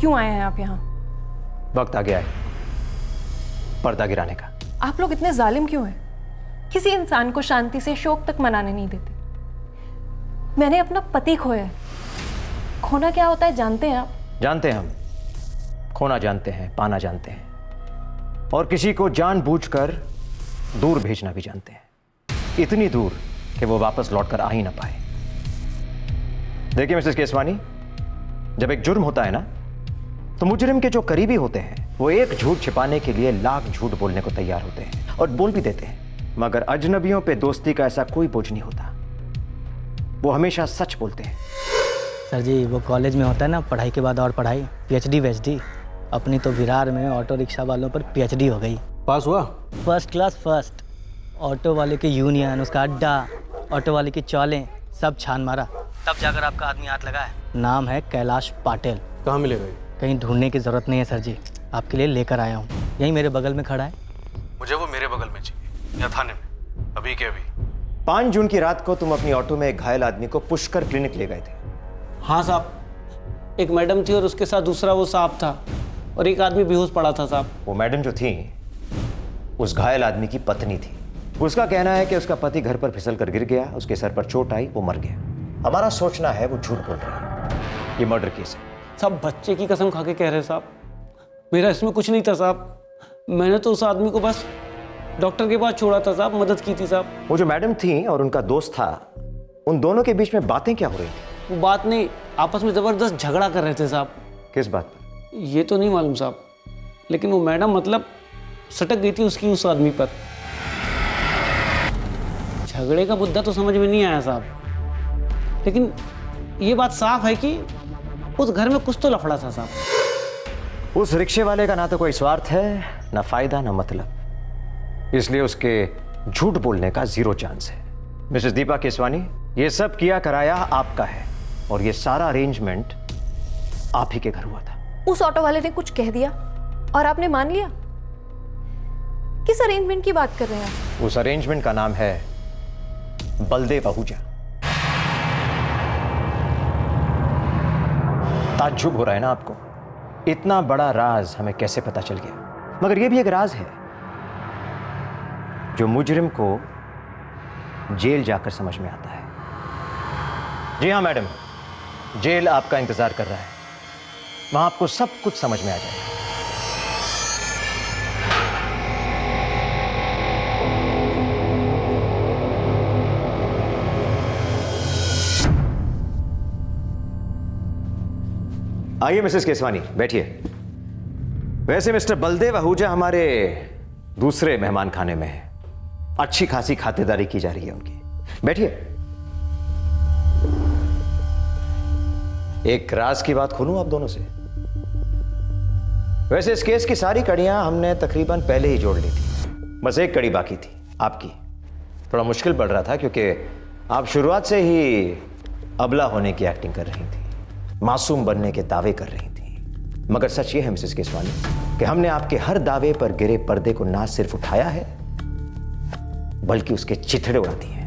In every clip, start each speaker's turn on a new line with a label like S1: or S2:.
S1: क्यों आए हैं आप यहाँ?
S2: वक्त आ गया है पर्दा गिराने का।
S1: आप लोग इतने जालिम क्यों हैं? किसी इंसान को शांति से शोक तक मनाने नहीं देते। मैंने अपना पति खोया है। खोना क्या होता है जानते हैं आप?
S2: जानते हैं हम, खोना जानते हैं, पाना जानते हैं, और किसी को जानबूझकर दूर भेजना भी जानते हैं, इतनी दूर कि वो वापस लौटकर आ ही ना पाए। देखिए मिसेस केसवानी, जब एक जुर्म होता है ना, तो मुजरिम के जो करीबी होते हैं वो एक झूठ छिपाने के लिए लाख झूठ बोलने को तैयार होते हैं और बोल भी देते हैं, मगर अजनबियों पे दोस्ती का ऐसा कोई बोझ नहीं होता। वो हमेशा सच बोलते हैं।
S3: सर जी, वो कॉलेज में होता है ना, पढ़ाई के बाद और पढ़ाई, पीएचडी वेचडी। अपनी तो विरार में ऑटो रिक्शा वालों पर पीएचडी हो गई।
S4: पास हुआ?
S3: First class first. ऑटो वाले की यूनियन, उसका अड्डा, ऑटो वाले की चौलें, सब छान मारा, तब जाकर आपका आदमी हाथ लगा है। नाम है कैलाश पाटिल।
S4: कहाँ मिलेगा ये?
S3: कहीं ढूंढने की ज़रूरत नहीं है सर जी, आपके लिए लेकर आया हूँ। यहीं मेरे बगल में खड़ा है।
S4: मुझे वो मेरे बगल में चाहिए, या थाने में, अभी के अभी।
S2: 5 जून की रात को तुम अपनी ऑटो में एक घायल आदमी को पुष्कर क्लिनिक ले गए थे।
S5: हाँ साहब, एक मैडम थी और उसके साथ दूसरा वो साहब था, और एक आदमी बेहोश पड़ा था साहब।
S2: वो मैडम जो थी उस घायल आदमी की पत्नी थी। उसका कहना है कि उसका पति घर पर फिसल कर गिर गया, उसके सर पर चोट आई, वो मर गया। हमारा सोचना है वो झूठ बोल रहा है, ये मर्डर केस है।
S5: सब बच्चे की कसम खा के कह रहे साहब, मेरा इसमें कुछ नहीं था साहब। मैंने तो उस आदमी को बस डॉक्टर के पास छोड़ा था साहब, मदद की थी साहब।
S2: वो जो मैडम थी और उनका दोस्त था, उन दोनों के बीच में बातें क्या हो रही थी?
S5: वो बात नहीं, आपस में जबरदस्त झगड़ा कर रहे थे साहब।
S2: किस बात पर?
S5: ये तो नहीं मालूम साहब, लेकिन वो मैडम मतलब सटक गई थी उसकी उस आदमी पर। झगड़े का मुद्दा तो समझ में नहीं आया साहब, लेकिन ये बात साफ है कि उस घर में कुछ तो लफड़ा था साहब।
S2: उस रिक्शे वाले का ना तो कोई स्वार्थ है, ना फायदा, ना मतलब, इसलिए उसके झूठ बोलने का 0 चांस है। मिसेस दीपा केसवानी, ये सब किया कराया आपका है, और ये सारा अरेंजमेंट आप ही के घर हुआ था।
S1: उस ऑटो वाले ने कुछ कह दिया और आपने मान लिया? किस अरेंजमेंट की बात कर रहे हैं आप?
S2: उस अरेंजमेंट का नाम है बलदेव आहूजा। ताज्जुब हो रहा है ना आपको? इतना बड़ा राज हमें कैसे पता चल गया? मगर यह भी एक राज है जो मुजरिम को जेल जाकर समझ में आता है। जी हाँ मैडम, जेल आपका इंतजार कर रहा है, वहां आपको सब कुछ समझ में आ जाएगा। आइए मिसेस केसवानी, बैठिए। वैसे मिस्टर बलदेव आहूजा हमारे दूसरे मेहमान खाने में है, अच्छी खासी खातिरदारी की जा रही है उनकी। बैठिए। एक राज की बात खोलूं आप दोनों से। वैसे इस केस की सारी कड़ियां हमने तकरीबन पहले ही जोड़ ली थी, बस एक कड़ी बाकी थी आपकी। थोड़ा मुश्किल पड़ रहा था क्योंकि आप शुरुआत से ही अबला होने की एक्टिंग कर रही थी, मासूम बनने के दावे कर रही थी। मगर सच ये है मिसेस केसवानी कि हमने आपके हर दावे पर गिरे पर्दे को ना सिर्फ उठाया है बल्कि उसके चिथड़े उड़ा दिए हैं।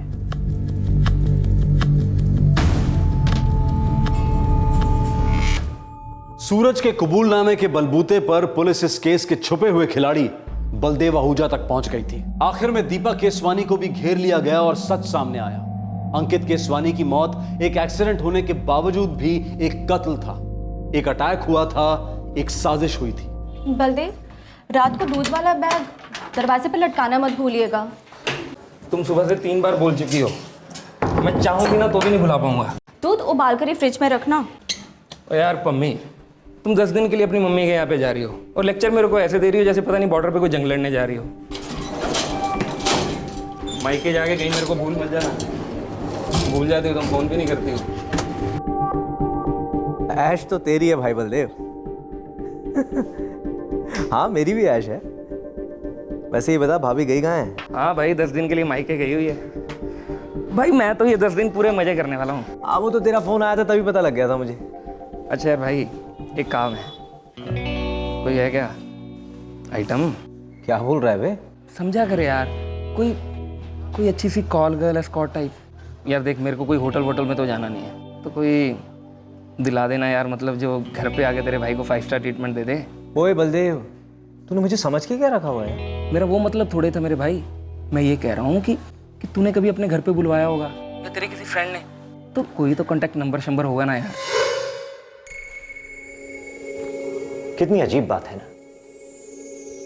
S4: सूरज के कबूलनामे के बलबूते पर पुलिस इस केस के छुपे हुए खिलाड़ी बलदेव आहूजा तक पहुंच गई थी। आखिर में दीपा केसवानी को भी घेर लिया गया और सच सामने आया। अंकित केसवानी की मौत एक एक्सीडेंट होने के बावजूद भी एक कत्ल था, एक अटैक हुआ था, एक साजिश हुई थी।
S6: बलदेव, रात को दूध वाला बैग दरवाजे पर लटकाना मत भूलिएगा।
S7: तुम सुबह से 3 बार बोल चुकी हो, मैं चाहूंगी ना तो भी नहीं भुला पाऊंगा।
S6: दूध उबाल कर ही फ्रिज में रखना।
S7: ओ यार पम्मी, तुम 10 दिन के लिए अपनी मम्मी के यहाँ पे जा रही हो और लेक्चर मेरे को ऐसे दे रही हो जैसे पता नहीं बॉर्डर पे कोई जंग लड़ने जा रही हो। मायके जाके कहीं मेरे को भूल मत जाना। भूल जाती हो तुम, फोन भी नहीं करती हो।
S8: ऐश तो तेरी है भाई बलदेव। हाँ मेरी भी ऐश है। वैसे ही बता, भाभी गई कहाँ है?
S7: हाँ भाई 10 दिन के लिए मायके गई हुई है। भाई मैं तो ये 10 दिन पूरे मजे करने वाला हूँ।
S8: हाँ वो तो तेरा फोन आया था तभी पता लग गया था मुझे।
S7: अच्छा यार भाई, एक काम है, कोई है क्या आइटम?
S8: क्या बोल रहा है बे?
S7: समझा कर यार, कोई अच्छी सी कॉल गर्ल एस्कॉर्ट टाइप। यार देख, मेरे को कोई होटल वोटल में तो जाना नहीं है, तो कोई दिला देना यार, मतलब जो घर पे आके तेरे भाई को 5 स्टार ट्रीटमेंट दे दे।
S8: ओए बलदेव, तूने मुझे समझ के क्या रखा हुआ है?
S7: मेरा वो मतलब थोड़े था मेरे भाई। मैं ये कह रहा हूँ कि तूने कभी अपने घर पे बुलवाया होगा या तेरे किसी फ्रेंड ने, तो कोई तो कॉन्टैक्ट नंबर शंबर होगा ना यार।
S2: कितनी अजीब बात है ना।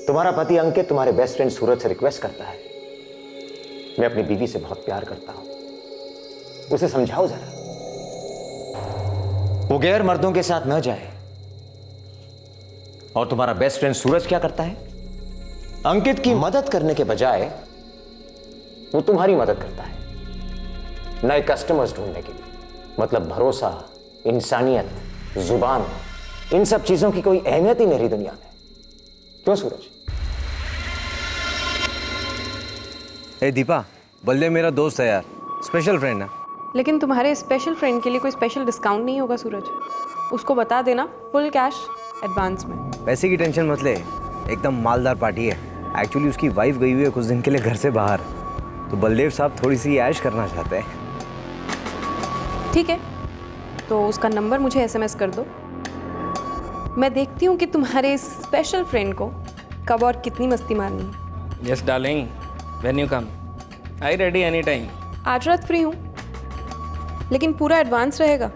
S2: तुम्हारा पति अंकित तुम्हारे बेस्ट फ्रेंड सूरज से रिक्वेस्ट करता है, मैं अपनी बीवी से बहुत प्यार करता हूं, उसे समझाओ जरा, वो गैर मर्दों के साथ न जाए। और तुम्हारा बेस्ट फ्रेंड सूरज क्या करता है? अंकित की मदद करने के बजाय वो तुम्हारी मदद करता है नए कस्टमर्स ढूंढने के लिए। मतलब भरोसा, इंसानियत, जुबान, इन सब चीजों की कोई अहमियत ही नहीं रही दुनिया में। क्यों सूरज?
S8: ए दीपा, बलदेव मेरा दोस्त है यार, स्पेशल फ्रेंड है।
S9: लेकिन तुम्हारे स्पेशल फ्रेंड के लिए कोई स्पेशल डिस्काउंट नहीं होगा सूरज। उसको बता देना फुल कैश एडवांस में।
S8: पैसे की टेंशन मत ले, एकदम मालदार पार्टी है। एक्चुअली उसकी वाइफ गई हुई है कुछ दिन के लिए घर से बाहर, तो बलदेव साहब थोड़ी सी ऐश करना चाहते हैं।
S9: ठीक है, तो उसका नंबर मुझे एसएमएस कर दो। मैं देखती हूँ कि तुम्हारे स्पेशल फ्रेंड को कब और कितनी मस्ती मारनी है।
S7: Yes darling, when you come, I ready any time.
S9: आज रात फ्री हूँ, लेकिन पूरा एडवांस रहेगा।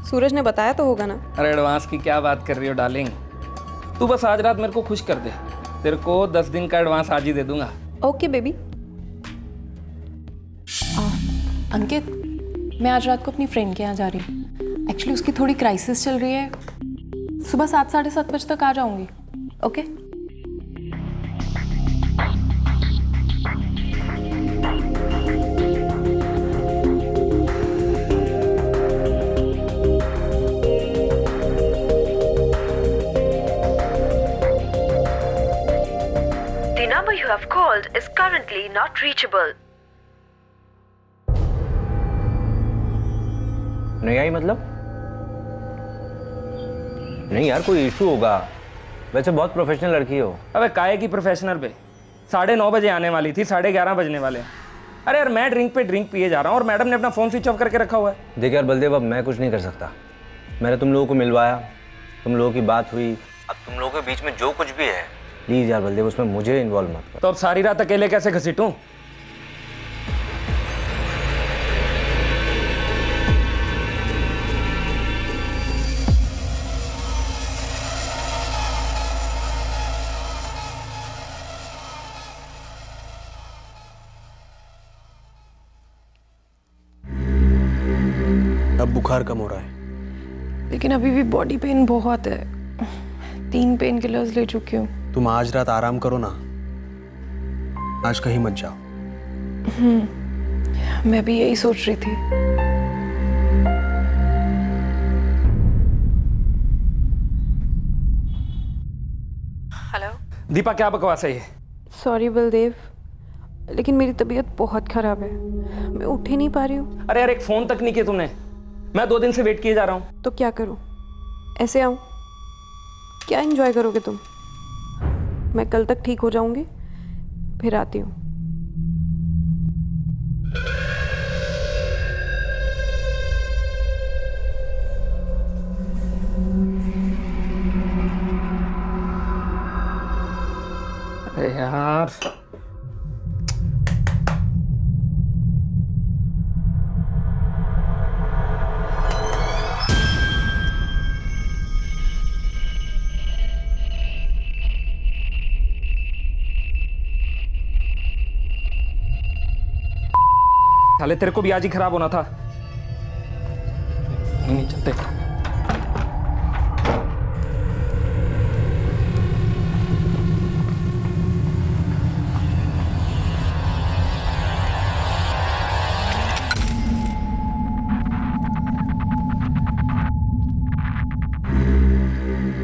S9: सूरज ने बताया तो होगा ना।
S7: अरे एडवांस की क्या बात कर रही हो डार्लिंग, तू बस आज रात मेरे को खुश कर दे, तेरे को 10 दिन का एडवांस आज ही दे दूंगा।
S9: Okay baby.
S1: अंकित, मैं आज रात को अपनी फ्रेंड के यहाँ जा रही हूँ। एक्चुअली उसकी थोड़ी क्राइसिस चल रही है। सुबह 7 साढ़े 7 बजे तक आ जाऊंगी। Okay?
S10: The number you have called is currently not reachable.
S8: नहीं आई मतलब? नहीं यार, कोई इशू होगा। वैसे बहुत प्रोफेशनल लड़की हो।
S7: अबे काहे की प्रोफेशनल पे 9:30 बजे आने वाली थी, 11:30 बजने वाले हैं। अरे यार मैं ड्रिंक पे ड्रिंक पिए जा रहा हूँ और मैडम ने अपना फ़ोन स्विच ऑफ करके रखा हुआ है।
S8: देख यार बलदेव, अब मैं कुछ नहीं कर सकता। मैंने तुम लोगों को मिलवाया, तुम लोगों की बात हुई, अब तुम लोगों के बीच में जो कुछ भी है, प्लीज़ यार बलदेव उसमें मुझे इन्वॉल्व मत कर।
S7: तो अब सारी रात अकेले कैसे घसीटूं?
S11: अब बुखार कम हो रहा है,
S1: लेकिन अभी भी बॉडी पेन बहुत है। 3 पेन किलर्स ले चुकी हूँ।
S11: तुम आज रात आराम करो ना, आज कहीं मत जाओ।
S1: मैं भी यही सोच रही थी। हेलो
S7: दीपा, क्या बकवास है ये?
S9: सॉरी बलदेव, लेकिन मेरी तबीयत बहुत ख़राब है। मैं उठ ही नहीं पा रही हूँ।
S7: अरे यार एक फ़ोन तक नहीं किया तूने। मैं 2 दिन से वेट किए जा रहा हूँ।
S9: तो क्या करूँ? ऐसे आऊँ? क्या एंजॉय करोगे तुम? मैं कल तक ठीक हो जाऊंगी, फिर आती हूँ।
S7: अरे यार साले, तेरे को भी आज ही खराब होना था। नहीं चलते।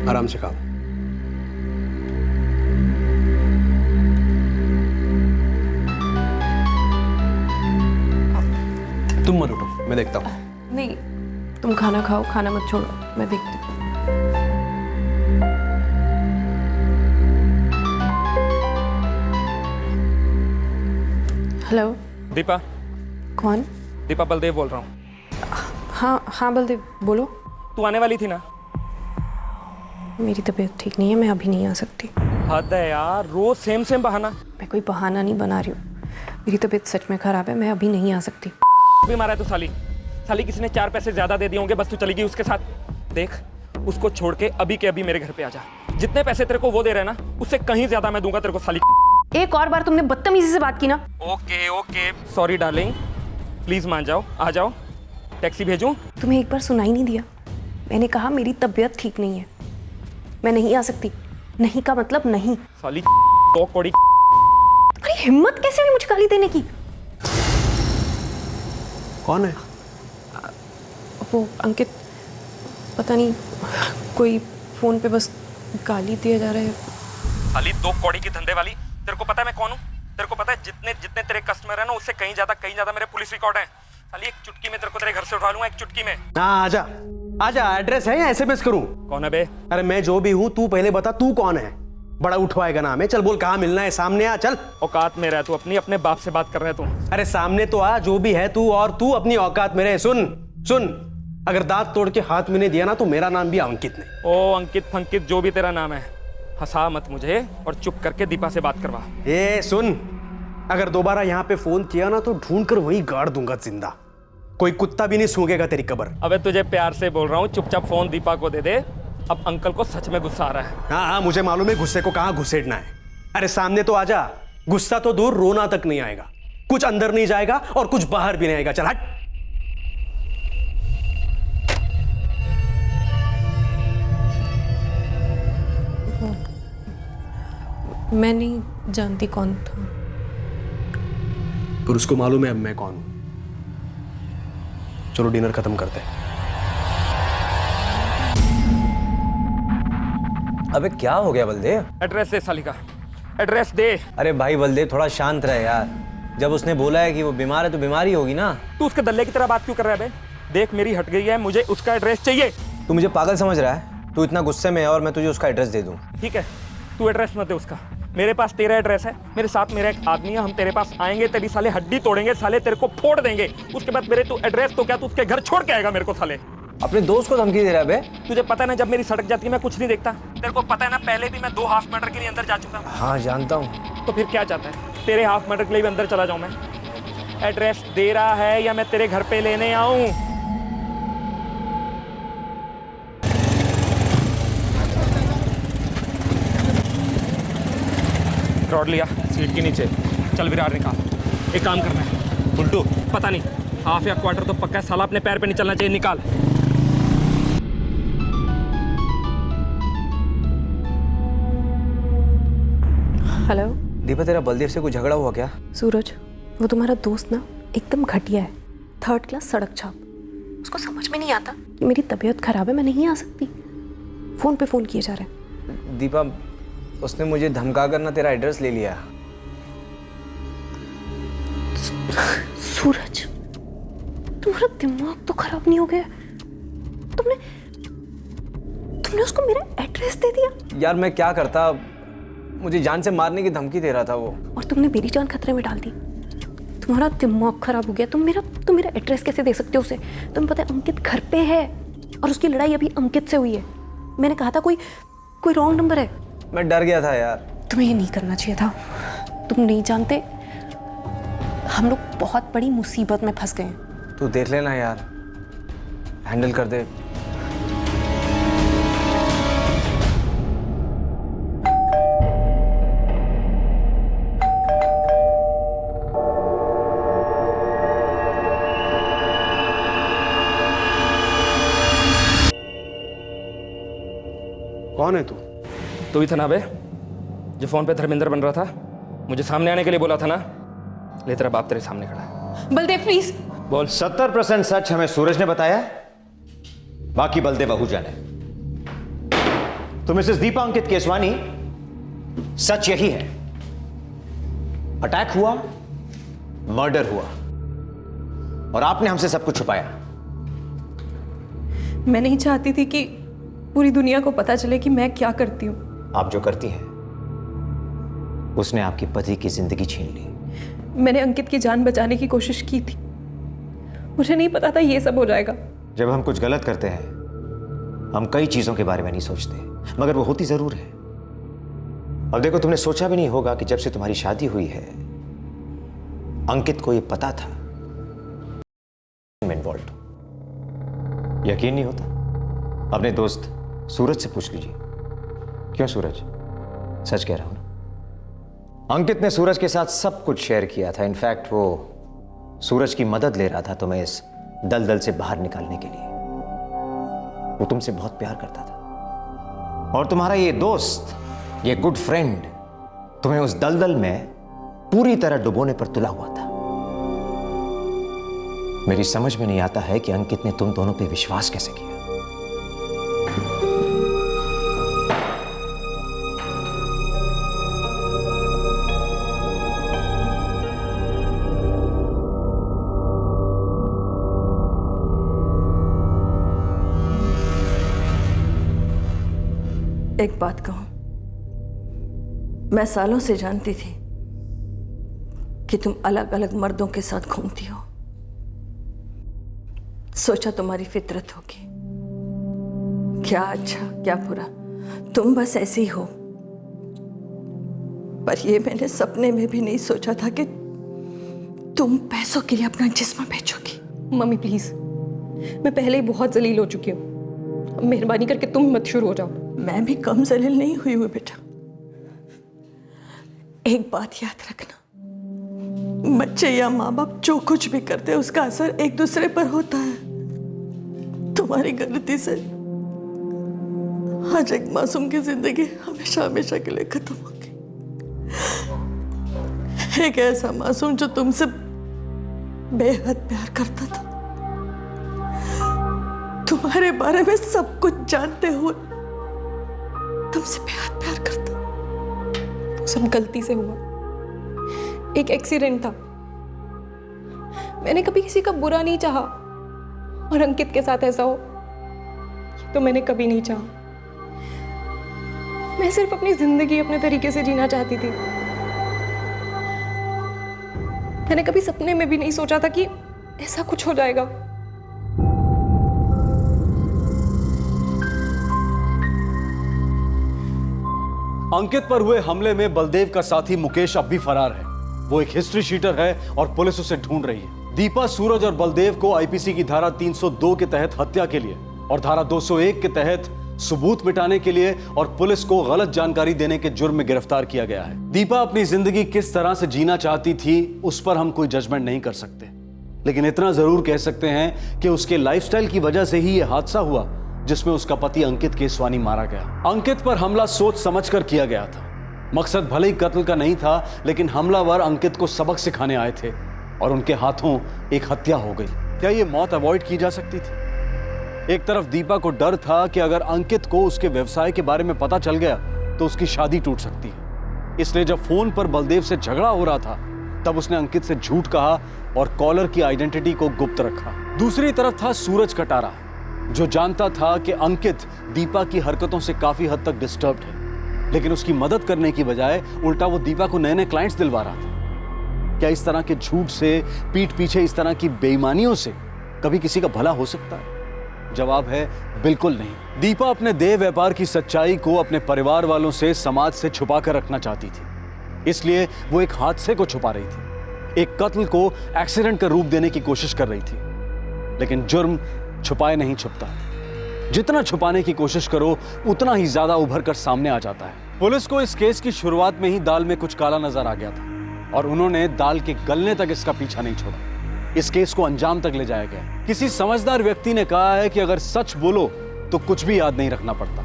S11: आराम से खाओ। तुम मत उठो, मैं देखता हूँ।
S9: नहीं, तुम खाना खाओ, खाना मत छोड़ो, मैं देखती हूँ। हेलो
S7: दीपा।
S9: कौन?
S7: दीपा, बलदेव बोल रहा हूँ।
S9: हाँ हाँ बलदेव बोलो।
S7: तू आने वाली थी ना?
S9: मेरी तबीयत ठीक नहीं है, मैं अभी नहीं आ सकती।
S7: हद है यार, रोज सेम सेम बहाना।
S9: मैं कोई बहाना नहीं बना रही हूँ, मेरी तबीयत सच में खराब है, मैं अभी नहीं आ सकती।
S7: भी मारा है तू साली। साली किसी ने 4 पैसे ज्यादा दे दिए होंगे, बस तू चली गई उसके साथ। देख, उसको छोड़ के अभी के अभी मेरे घर पे आ जा। जितने पैसे तेरे को वो दे रहे हैं ना, उससे कहीं ज्यादा मैं दूंगा तेरे को साली।
S9: एक और बार तुमने बदतमीजी से बात की ना।
S7: Okay okay, sorry darling, please मान जाओ, आ जाओ। टैक्सी भेजूं?
S9: तुम्हें एक बार सुनाई नहीं दिया? मैंने कहा मेरी तबीयत ठीक नहीं है, मैं नहीं आ सकती। नहीं का मतलब नहीं।
S7: साली तो कोड़ी।
S9: अरे हिम्मत कैसे हुई मुझे गाली देने की?
S11: कौन है?
S9: वो अंकित, पता नहीं, कोई फोन पे बस गाली दिए जा रहे हैं।
S7: साली 2 कौड़ी की धंधे वाली। तेरे को पता है मैं कौन हूँ? तेरे को पता है जितने जितने तेरे कस्टमर है ना, उससे कहीं ज्यादा मेरे पुलिस रिकॉर्ड है। साली एक चुटकी में तेरे को तेरे घर से उठा लूंगा, एक चुटकी में।
S11: हाँ आजा आजा, एड्रेस है या SMS करूं?
S7: कौन है बे?
S11: अरे मैं जो भी हूं, तू पहले बता तू कौन है? बड़ा उठवाएगा नाम है, चल बोल कहाँ मिलना है, सामने आ चल।
S7: औकात में रह तू, अपने बाप से बात कर रहे तू।
S11: अरे सामने तो आ, जो भी है तू, और तू अपनी औकात में रहे। सुन सुन, अगर दांत तोड़ के हाथ में नहीं दिया ना, तो मेरा नाम भी अंकित नहीं।
S7: ओ अंकित फंकित जो भी तेरा नाम है, हंसा मत मुझे और चुप करके दीपा से बात करवा।
S11: ए सुन, अगर दोबारा यहाँ पे फोन किया ना, तो ढूंढ कर वहीं गाड़ दूंगा जिंदा। कोई कुत्ता भी नहीं सूंघेगा तेरी कब्र।
S7: अबे तुझे प्यार से बोल रहा हूँ, चुपचाप फोन दीपा को दे दे। अब अंकल को सच में गुस्सा आ रहा है।
S11: हाँ हाँ, मुझे मालूम है गुस्से को कहाँ घुसेड़ना है। अरे सामने तो आजा, गुस्सा तो दूर, रोना तक नहीं आएगा। कुछ अंदर नहीं जाएगा और कुछ बाहर भी नहीं आएगा। चल हट।
S9: मैं नहीं जानती कौन था।
S11: पर उसको मालूम है अब मैं कौन हूं। चलो डिनर खत्म करते हैं।
S8: अबे क्या हो गया बलदेव?
S7: एड्रेस दे साली का, एड्रेस दे।
S8: अरे भाई बलदेव थोड़ा शांत रहे यार। जब उसने बोला है कि वो बीमार है तो बीमारी होगी ना।
S7: तू उसके दल्ले की तरह बात क्यों कर रहा है बे? देख मेरी हट गई है, मुझे उसका एड्रेस चाहिए।
S8: तू मुझे पागल समझ रहा है? तू इतना गुस्से में है और मैं तुझे उसका एड्रेस दे दूं?
S7: ठीक है, तू एड्रेस मत दे उसका, मेरे पास तेरा एड्रेस है। मेरे साथ मेरा एक आदमी है, हम तेरे पास आएंगे, तेरी साले हड्डी तोड़ेंगे, साले तेरे को फोड़ देंगे। उसके बाद मेरे तू एड्रेस तो क्या, तू उसके घर छोड़ के आएगा मेरे को साले।
S8: अपने दोस्त को धमकी दे रहा है बे?
S7: तुझे पता है ना, जब मेरी सड़क जाती है मैं कुछ नहीं देखता। तेरे को पता है ना, पहले भी मैं 2 हाफ मर्डर के लिए अंदर जा चुका हूं।
S8: हाँ जानता हूँ।
S7: तो फिर क्या चाहता है? तेरे हाफ मर्डर के लिए भी अंदर चला जाऊं मैं? एड्रेस दे रहा है या मैं तेरे घर पे लेने आऊं? रॉड लिया सीट के नीचे, चल विरार निकाल। एक काम करना है उल्टू, पता नहीं हाफ या क्वार्टर तो पक्का है, साला अपने पैर पे नहीं चलना चाहिए, निकाल।
S9: हेलो
S8: दीपा, तेरा बलदेव से कोई झगड़ा हुआ क्या?
S9: सूरज, वो तुम्हारा दोस्त ना एकदम घटिया है, 3rd क्लास सड़क छाप। उसको समझ में नहीं आता कि मेरी तबीयत खराब है, मैं नहीं आ सकती। फोन पे फोन किए जा रहे हैं।
S8: दीपा, उसने मुझे धमका कर ना तेरा एड्रेस ले लिया।
S9: सूरज, तुम्हारा दिमाग तो खराब नहीं हो गया? तुमने उसको मेरा एड्रेस दे दिया।
S8: यार मैं क्या करता, मुझे जान से मारने की धमकी दे रहा था वो।
S9: और तुमने मेरी जान खतरे में डाल दी। तुम्हारा दिमाग खराब हो गया। तुम मेरा एड्रेस कैसे दे सकते हो उसे? तुम्हें पता है अंकित घर पे है और उसकी लड़ाई अभी अंकित से हुई है। मैंने कहा था कोई रॉन्ग नंबर है।
S8: मैं डर गया था यार।
S9: तुम्हें ये नहीं करना चाहिए था। तुम नहीं जानते, हम लोग बहुत बड़ी मुसीबत में फंस गए हैं।
S8: तू देख लेना यार, हैंडल कर दे।
S11: कौन है तू?
S7: तू ही था ना बे, जो फोन पे धर्मेंद्र बन रहा था? मुझे सामने आने के लिए बोला था ना? ले तेरा बाप तेरे सामने खड़ा है।
S9: बलदेव प्लीज
S2: बोल। 70% सच हमें सूरज ने बताया, बाकी बलदेव आहूजा ने। तो मिसेस दीपा अंकित केसवानी, सच यही है, अटैक हुआ, मर्डर हुआ और आपने हमसे सब कुछ छुपाया।
S1: मैं नहीं चाहती थी कि पूरी दुनिया को पता चले कि मैं क्या करती हूँ।
S2: आप जो करती हैं, उसने आपकी पति की जिंदगी छीन ली।
S1: मैंने अंकित की जान बचाने की कोशिश की थी, मुझे नहीं पता था ये सब हो जाएगा।
S2: जब हम कुछ गलत करते हैं हम कई चीजों के बारे में नहीं सोचते, मगर वो होती जरूर है। अब देखो, तुमने सोचा भी नहीं होगा कि जब से तुम्हारी शादी हुई है, अंकित को ये पता था मैं इन्वॉल्व हूं। यकीन नहीं होता? अपने दोस्त सूरज से पूछ लीजिए। क्यों सूरज, सच कह रहा हूं ना। अंकित ने सूरज के साथ सब कुछ शेयर किया था। इनफैक्ट वो सूरज की मदद ले रहा था तुम्हें इस दलदल से बाहर निकालने के लिए। वो तुमसे बहुत प्यार करता था और तुम्हारा ये दोस्त, ये गुड फ्रेंड, तुम्हें उस दलदल में पूरी तरह डुबोने पर तुला हुआ था। मेरी समझ में नहीं आता है कि अंकित ने तुम दोनों पे विश्वास कैसे किया।
S12: एक बात कहूं, मैं सालों से जानती थी कि तुम अलग अलग मर्दों के साथ घूमती हो। सोचा तुम्हारी फितरत होगी। क्या अच्छा क्या बुरा, तुम बस ऐसे ही हो। पर ये मैंने सपने में भी नहीं सोचा था कि तुम पैसों के लिए अपना जिस्म बेचोगी।
S1: मम्मी प्लीज, मैं पहले ही बहुत जलील हो चुकी हूँ। अब मेहरबानी करके तुम मत शुरू हो जाओ।
S12: मैं भी कम जलील नहीं हुई हूँ बेटा। एक बात याद रखना, बच्चे या माँ बाप जो कुछ भी करते हैं उसका असर एक दूसरे पर होता है। तुम्हारी गलती से आज एक मासूम की जिंदगी हमेशा हमेशा के लिए खत्म हो गई। एक ऐसा मासूम जो तुमसे बेहद प्यार करता था, तुम्हारे बारे में सब कुछ जानते हुए तुमसे बेहद प्यार करता।
S1: वो सब गलती से हुआ, एक एक्सीडेंट था। मैंने कभी किसी का बुरा नहीं चाहा, और अंकित के साथ ऐसा हो तो मैंने कभी नहीं चाहा। मैं सिर्फ अपनी जिंदगी अपने तरीके से जीना चाहती थी। मैंने कभी सपने में भी नहीं सोचा था कि ऐसा कुछ हो जाएगा।
S4: अंकित पर हुए हमले में बलदेव का साथी मुकेश अब भी फरार है। वो एक हिस्ट्री शीटर है और पुलिस उसे ढूंढ रही है। दीपा, सूरज और बलदेव को आईपीसी की धारा 302 के तहत हत्या के लिए और धारा 201 के तहत सबूत मिटाने के लिए और पुलिस को गलत जानकारी देने के जुर्म में गिरफ्तार किया गया है। दीपा अपनी जिंदगी किस तरह से जीना चाहती थी उस पर हम कोई जजमेंट नहीं कर सकते, लेकिन इतना जरूर कह सकते हैं कि उसके लाइफस्टाइल की वजह से ही यह हादसा हुआ जिसमें उसका पति अंकित केसवानी मारा गया। अंकित पर हमला सोच समझकर किया गया था। मकसद भले ही कत्ल का नहीं था, लेकिन हमलावर अंकित को सबक सिखाने आए थे और उनके हाथों एक हत्या हो गई। क्या यह मौत अवॉइड की जा सकती थी? एक तरफ दीपा को डर था कि अगर अंकित को उसके व्यवसाय के बारे में पता चल गया तो उसकी शादी टूट सकती है। इसलिए जब फोन पर बलदेव से झगड़ा हो रहा था तब उसने अंकित से झूठ कहा और कॉलर की आइडेंटिटी को गुप्त रखा। दूसरी तरफ था सूरज कटारा, जो जानता था कि अंकित दीपा की हरकतों से काफी हद तक डिस्टर्ब्ड है, लेकिन उसकी मदद करने की बजाय उल्टा वो दीपा को नए नए क्लाइंट्स दिलवा रहा था। क्या इस तरह के झूठ से, पीठ पीछे इस तरह की बेईमानियों से कभी किसी का भला हो सकता है? जवाब है बिल्कुल नहीं। दीपा अपने देह व्यापार की सच्चाई को अपने परिवार वालों से, समाज से छुपा कर रखना चाहती थी। इसलिए वो एक हादसे को छुपा रही थी, एक कत्ल को एक्सीडेंट का रूप देने की कोशिश कर रही थी। लेकिन जुर्म छुपाए नहीं छुपता। जितना छुपाने की कोशिश करो उतना ही ज्यादा उभर कर सामने आ जाता है। पुलिस को इस केस की शुरुआत में ही दाल में कुछ काला नजर आ गया था और उन्होंने दाल के गलने तक इसका पीछा नहीं छोड़ा। इस केस को अंजाम तक ले जाया गया। किसी समझदार व्यक्ति ने कहा है कि अगर सच बोलो तो कुछ भी याद नहीं रखना पड़ता,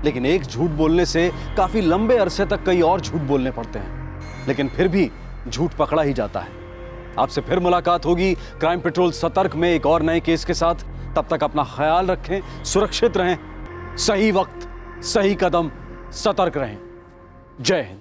S4: लेकिन एक झूठ बोलने से काफी लंबे अरसे तक कई और झूठ बोलने पड़ते हैं, लेकिन फिर भी झूठ पकड़ा ही जाता है। आपसे फिर मुलाकात होगी क्राइम पेट्रोल सतर्क में एक और नए केस के साथ। तब तक अपना ख्याल रखें, सुरक्षित रहें, सही वक्त सही कदम, सतर्क रहें। जय हिंद।